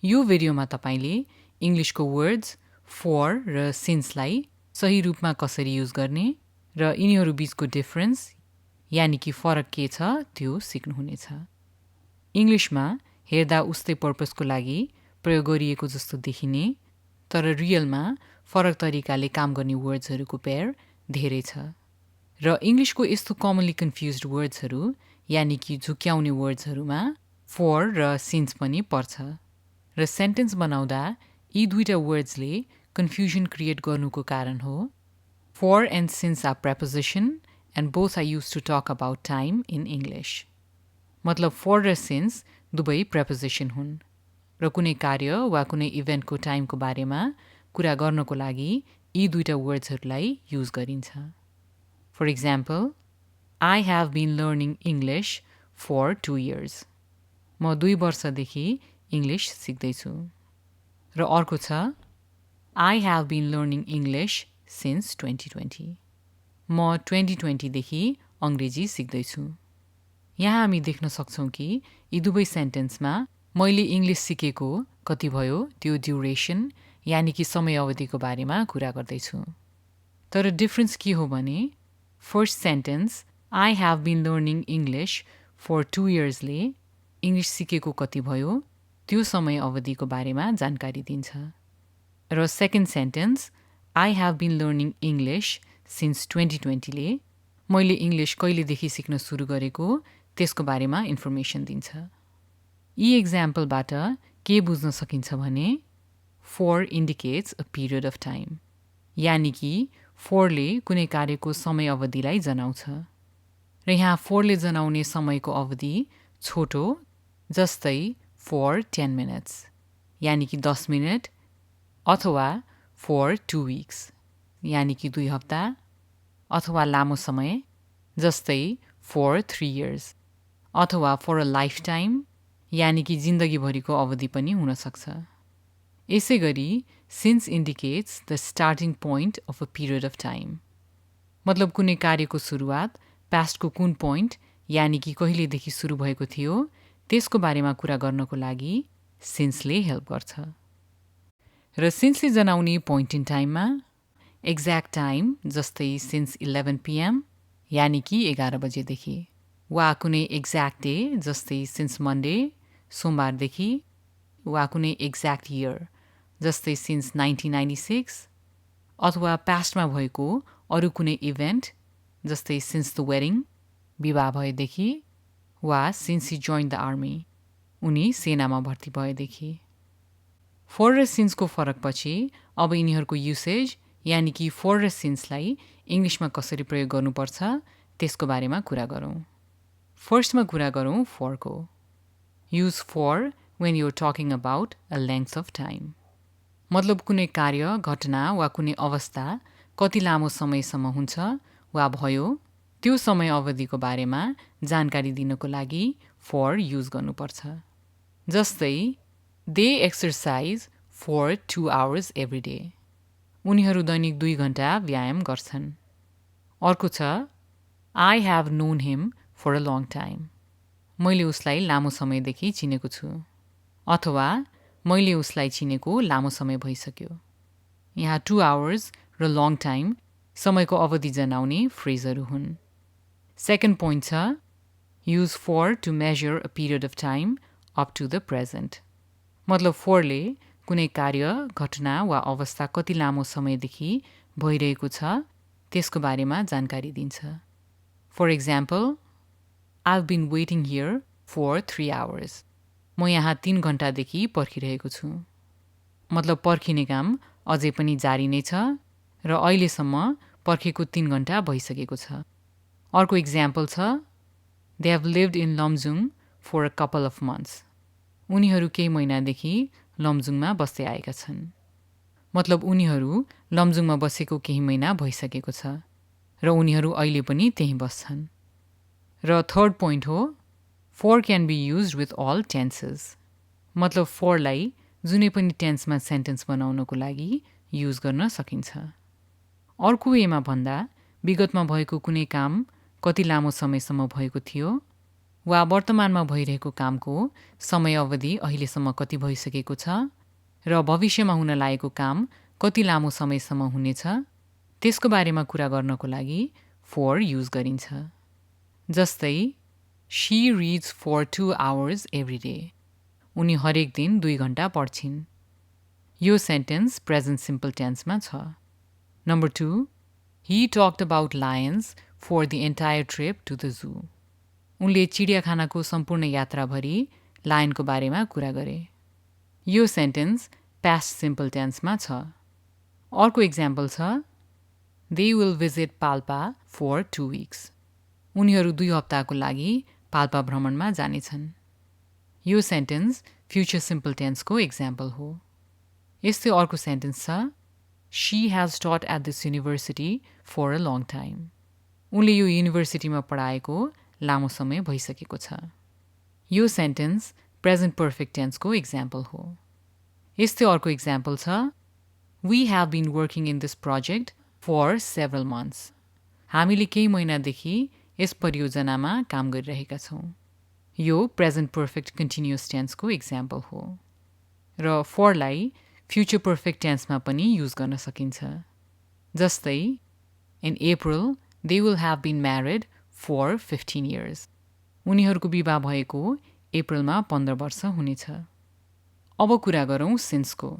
यो भिडियोमा तपाईले इंग्लिशको वर्ड्स for र sinceलाई सही रूपमा कसरी युज गर्ने र यिनीहरू बीचको डिफरेन्स यानि कि फरक के छ त्यो सिक्नुहुनेछ। इंग्लिशमा हेर्दा उस्तै पर्पसको लागि प्रयोग गरिएको जस्तो देखिने तर रियलमा फरक तरिकाले काम गर्ने वर्ड्सहरूको पेयर धेरै छ र इंग्लिशको यस्तो कमनली कन्फ्युज्ड वर्ड्सहरू यानि कि झुक्याउने वर्ड्सहरूमा for र since पनि पर्छ र सेन्टेन्स बनाउँदा यी दुईटा वर्ड्सले कन्फ्युजन क्रिएट गर्नुको कारण हो। For and since are preposition and both are used to talk about time in English. मतलब for र since दुवै preposition हुन् र कुनै कार्य वा कुनै इभेन्टको टाइमको बारेमा कुरा गर्नको लागि यी दुईटा वर्ड्सहरूलाई युज गरिन्छ। For example, I have been learning English for 2 years. म 2 वर्षदेखि इंग्लिश सिक्दैछु। र अर्को छ I have been learning English since 2020. म 2020 देखि अंग्रेजी सिक्दैछु। यहाँ हामी देख्न सक्छौं कि यी दुवै सेन्टेन्समा मैले इंग्लिश सिकेको कति भयो त्यो ड्युरेसन यानि कि समय अवधिको बारेमा कुरा गर्दैछु। तर डिफरेन्स के हो भने first sentence I have been learning English for 2 years ले इंग्लिश सिकेको कति भयो त्यो समय अवधिको बारेमा जानकारी दिन्छ र second sentence I have been learning English since 2020 ले मैले इंग्लिश कहिलेदेखि सिक्न सुरु गरेको त्यसको बारेमा इन्फर्मेसन दिन्छ। यी एक्जाम्पलबाट के बुझ्न सकिन्छ भने for indicates a period of time यानि कि for ले कुनै कार्यको समय अवधिलाई जनाउँछ र यहाँ for ले जनाउने समयको अवधि छोटो जस्तै for 10 minutes यानि कि 10 मिनेट अथवा for 2 weeks यानि कि 2 हप्ता अथवा लामो समय जस्तै for 3 years अथवा for a lifetime यानि कि जिन्दगीभरिको अवधि पनि हुन सक्छ। यसै गरी since indicates the starting point of a period of time मतलब कुनै कार्यको सुरुवात पास्टको कुन पोइन्ट यानि कि कहिलेदेखि सुरु भएको थियो त्यसको बारेमा कुरा गर्नको लागि since ले हेल्प गर्छ। र since ले जनाउने पोइन्ट इन टाइममा एक्ज्याक्ट टाइम जस्तै since 11 PM यानि कि 11 बजेदेखि वा कुनै एक्ज्याक्ट डे जस्तै since Monday सोमबारदेखि वा कुनै एक्ज्याक्ट इयर जस्तै since 1996 अथवा पास्टमा भएको अरू कुनै इभेन्ट जस्तै since the wedding विवाह भएदेखि वा since he joined the army उनी सेनामा भर्ती भएदेखि। for र since को फरकपछि अब यिनीहरूको युसेज यानि कि for र since लाई इंग्लिशमा कसरी प्रयोग गर्नुपर्छ त्यसको बारेमा कुरा गरौँ। फर्स्टमा कुरा गरौँ for को। Use for when you're talking about a length of time. मतलब कुनै कार्य, घटना वा कुनै अवस्था कति लामो समयसम्म हुन्छ वा भयो त्यो समय अवधिको बारेमा जानकारी दिनको लागि for युज गर्नुपर्छ। जस्तै they exercise for 2 hours every day. उनीहरू दैनिक 2 घण्टा व्यायाम गर्छन्। अर्को छ I have known him for a long time. मैले उसलाई लामो समयदेखि चिनेको छु अथवा मैले उसलाई चिनेको लामो समय भइसक्यो। यहाँ 2 hours र long time समयको अवधि जनाउने फ्रेजहरू हुन्। सेकेन्ड पोइन्ट छ use for to measure a period of time up to the present. मतलब for ले कुनै कार्य, घटना वा अवस्था कति लामो समयदेखि भइरहेको छ त्यसको बारेमा जानकारी दिन्छ। For example, I've been waiting here for 3 hours. म यहाँ 3 घण्टादेखि पर्खिरहेको छु। मतलब पर्खिने काम अझै पनि जारी नै छ र अहिलेसम्म पर्खेको 3 घण्टा भइसकेको छ। अर्को एक्जाम्पल छ They have lived in Lomjung for a couple of months. उनीहरू केही महिनादेखि लमजुङमा बस्दै आएका छन्। मतलब उनीहरू लमजुङमा बसेको केही महिना भइसकेको छ र उनीहरू अहिले पनि त्यही बस्छन्। र थर्ड पोइन्ट हो for can be used with all tenses. मतलब for लाई जुनै पनि टेन्समा सेन्टेन्स बनाउनको लागि युज गर्न सकिन्छ। अर्को वेमा भन्दा विगतमा भएको कुनै काम कति लामो समयसम्म भएको थियो वा वर्तमानमा भइरहेको कामको समय अवधि अहिलेसम्म कति भइसकेको छ र भविष्यमा हुन लागेको काम कति लामो समयसम्म हुनेछ त्यसको बारेमा कुरा गर्नको लागि for युज गरिन्छ। जस्तै she reads for 2 hours every day. उनी हरेक दिन 2 घण्टा पढ्छिन्। यो सेन्टेन्स प्रेजेन्ट सिम्पल टेन्समा छ। Number 2, he talked about lions for the entire trip to the zoo. उनले चिडियाखानाको सम्पूर्ण यात्राभरि लायनको बारेमा कुरा गरे। यो सेन्टेन्स पास्ट सिम्पल टेन्समा छ। अर्को इक्जाम्पल छ they will visit Palpa for 2 weeks. उनीहरू 2 हप्ताको लागि पाल्पा भ्रमणमा जानेछन्। यो सेन्टेन्स फ्युचर सिम्पल टेन्सको इक्जाम्पल हो। यस्तै अर्को सेन्टेन्स छ she has taught at this university for a long time. उनले यो युनिभर्सिटीमा पढाएको लामो समय भइसकेको छ। यो सेन्टेन्स प्रेजेन्ट पर्फेक्ट टेन्सको इक्जाम्पल हो। यस्तै अर्को इक्जाम्पल छ we have been working in this project for several months. हामीले केही महिनादेखि यस परियोजनामा काम गरिरहेका छौँ। यो प्रेजेन्ट पर्फेक्ट कन्टिन्युअस टेन्सको इक्जाम्पल हो। र फरलाई फ्युचर पर्फेक्ट टेन्समा पनि युज गर्न सकिन्छ। जस्तै in April they will have been married for 15 years. उनीहरूको विवाह भएको अप्रिलमा 15 वर्ष हुनेछ। अब कुरा गरौँ सिन्सको।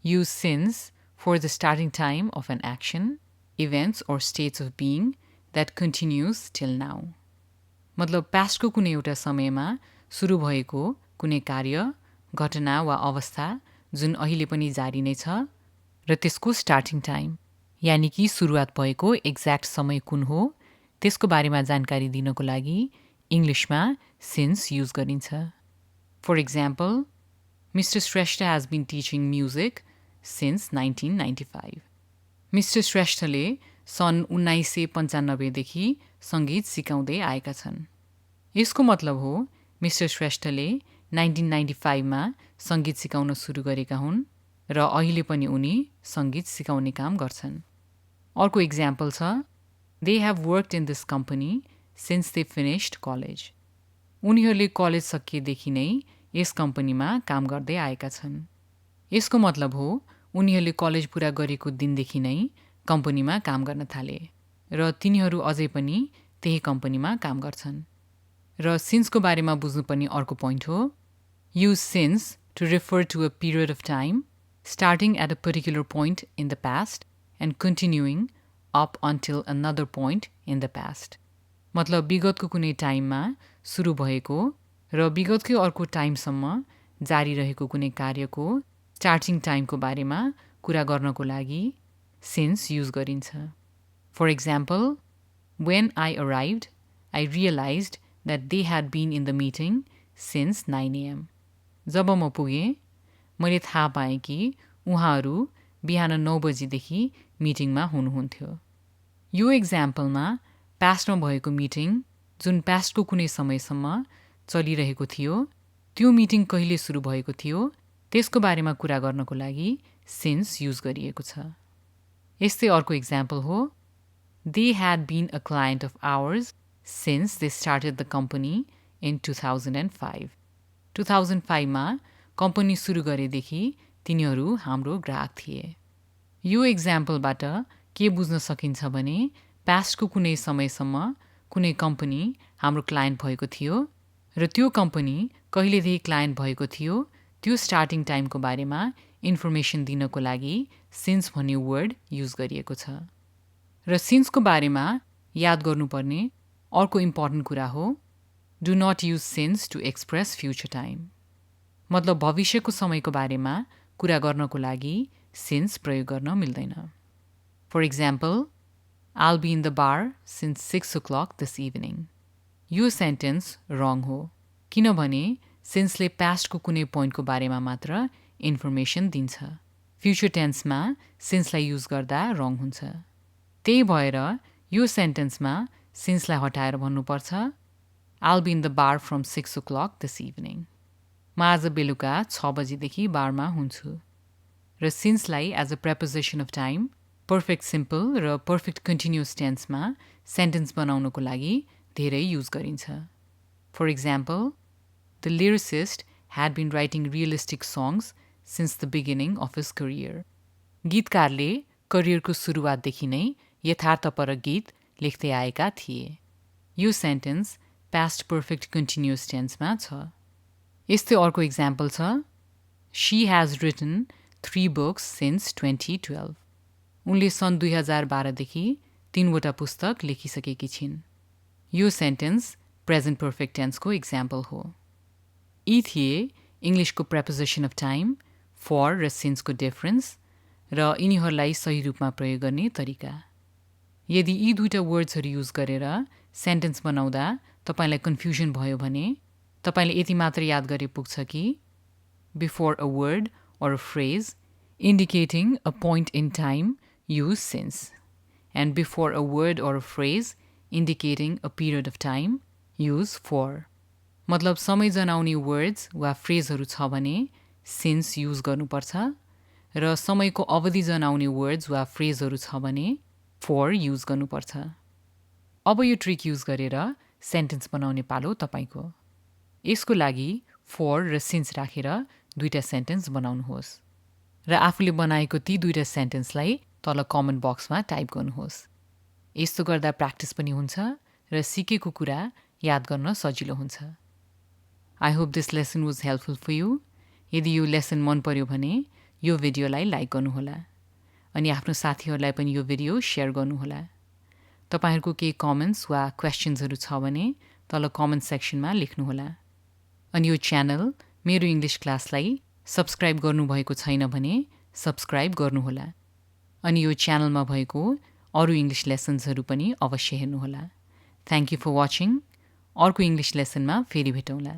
Use since for the starting time of an action, events or states of being that continues till now. मतलब पास्टको कुनै एउटा समयमा सुरु भएको कुनै कार्य, घटना वा अवस्था जुन अहिले पनि जारी नै छ र त्यसको स्टार्टिङ टाइम यानि कि सुरुवात भएको एक्ज्याक्ट समय कुन हो त्यसको बारेमा जानकारी दिनको लागि इङ्ग्लिसमा सिन्स युज गरिन्छ। For example, mister Shrestha has been teaching music since 1995. Mister श्रेष्ठले सन् 1995 देखि सङ्गीत सिकाउँदै आएका छन्। यसको मतलब हो मिस्टर श्रेष्ठले 1995 मा सङ्गीत सिकाउन सुरु गरेका हुन् र अहिले पनि उनी सङ्गीत सिकाउने काम गर्छन्। अर्को इक्जाम्पल छ they have worked in this company since they finished college. उनीहरूले कलेज सकिएदेखि नै यस कम्पनीमा काम गर्दै आएका छन्। यसको मतलब हो उनीहरूले कलेज पुरा गरेको दिनदेखि नै कम्पनीमा काम गर्न थाले र तिनीहरू अझै पनि त्यही कम्पनीमा काम गर्छन्। र सिन्सको बारेमा बुझ्नुपर्ने अर्को पोइन्ट हो use since to refer to a period of time starting at a particular point in the past and continuing up until another point in the past. मतलब विगतको कुनै टाइममा सुरु भएको र विगतकै अर्को टाइमसम्म जारी रहेको कुनै कार्यको स्टार्टिङ टाइमको बारेमा कुरा गर्नको लागि सिन्स युज गरिन्छ। For example, when I arrived, I realized that they had been in the meeting since 9 AM. जब म पुगेँ मैले थाहा पाएँ कि उहाँहरू बिहान 9 बजीदेखि मिटिङमा हुनुहुन्थ्यो। यो इक्जाम्पलमा पास्टमा भएको मिटिङ जुन पास्टको कुनै समयसम्म चलिरहेको थियो त्यो मिटिङ कहिले सुरु भएको थियो त्यसको बारेमा कुरा गर्नको लागि सिन्स युज गरिएको छ। यस्तै अर्को इक्जाम्पल हो they had been a client of ours since they started the company in 2005. 2005 मा कम्पनी सुरु गरेदेखि तिनीहरू हाम्रो ग्राहक थिए। यो इक्जाम्पलबाट के बुझ्न सकिन्छ भने पास्टको कुनै समयसम्म कुनै कम्पनी हाम्रो क्लायन्ट भएको थियो र त्यो कम्पनी कहिलेदेखि क्लायन्ट भएको थियो त्यो स्टार्टिङ टाइमको बारेमा इन्फर्मेसन दिनको लागि सिन्स भन्ने वर्ड युज गरिएको छ। र सिन्सको बारेमा याद गर्नुपर्ने अर्को इम्पोर्टेन्ट कुरा हो do not use since to express future time. मतलब भविष्यको समयको बारेमा कुरा गर्नको लागि सिन्स प्रयोग गर्न मिल्दैन। For example, I'll be in the bar since 6 o'clock this evening. यो सेन्टेन्स रङ हो किनभने सिन्सले पास्टको कुनै पोइन्टको बारेमा मात्र इन्फर्मेसन दिन्छ। फ्युचर टेन्समा सिन्सलाई युज गर्दा रङ हुन्छ। त्यही भएर यो सेन्टेन्समा सिन्सलाई हटाएर भन्नुपर्छ I'll be in the bar from 6 o'clock this evening. म आज बेलुका 6 बजीदेखि बारमा हुन्छु। र सिन्सलाई as a preposition of time perfect simple र पर्फेक्ट कन्टिन्युअस टेन्समा सेन्टेन्स बनाउनको लागि धेरै युज गरिन्छ। For example, the lyricist had been writing realistic songs since the beginning of his career. गीतकारले करियरको सुरुवातदेखि नै यथार्थपरक गीत लेख्दै आएका थिए. यो सेन्टेन्स past perfect continuous टेन्समा छ. यस्तै अर्को इक्जाम्पल छ. She has written 3 books since 2012. उनले सन् 2012 देखि 3वटा पुस्तक लेखिसकेकी छिन्. यो सेन्टेन्स प्रेजेन्ट पर्फेक्ट टेन्सको इक्जाम्पल हो. यी थिए इङ्ग्लिसको preposition of time, for र sinceको डिफरेन्स र यिनीहरूलाई सही रूपमा प्रयोग गर्ने तरिका. यदि यी दुईटा वर्ड्सहरू युज गरेर सेन्टेन्स बनाउँदा तपाईलाई कन्फ्युजन भयो भने तपाईले यति मात्र याद गरे पुग्छ कि before a word or a phrase indicating a point in time, use since. And before a word or a phrase indicating a period of time, use for. मतलब समय जनाउने वर्ड्स वा फ्रेजहरू छ भने since युज गर्नुपर्छ र समयको अवधि जनाउने वर्ड्स वा फ्रेजहरू छ भने for युज गर्नुपर्छ. अब यो ट्रिक युज गरेर सेन्टेन्स बनाउने पालो तपाईको. यसको लागि for र since राखेर दुईटा सेन्टेन्स बनाउनुहोस् र आफूले बनाएको ती दुईटा सेन्टेन्सलाई तल कमेन्ट बक्समा टाइप गर्नुहोस्. यस्तो गर्दा प्र्याक्टिस पनि हुन्छ र सिकेको कुरा याद गर्न सजिलो हुन्छ. I hope this lesson was helpful for you. यदि यो लेसन मन पर्यो भने यो भिडियोलाई लाइक गर्नुहोला अनि आफ्नो साथीहरूलाई पनि यो भिडियो सेयर गर्नुहोला. तपाईहरूको केही कमेन्ट्स वा क्वेसन्सहरू छ भने तल कमेन्ट सेक्सनमा लेख्नुहोला. अनि यो च्यानल मेरो इङ्ग्लिस क्लासलाई सब्सक्राइब गर्नुभएको छैन भने सब्सक्राइब गर्नुहोला. अनि यो च्यानलमा भएको अरू इङ्ग्लिस लेसन्सहरू पनि अवश्य हेर्नुहोला. Thank you for watching. अर्को इङ्ग्लिस लेसनमा फेरि भेटौँला.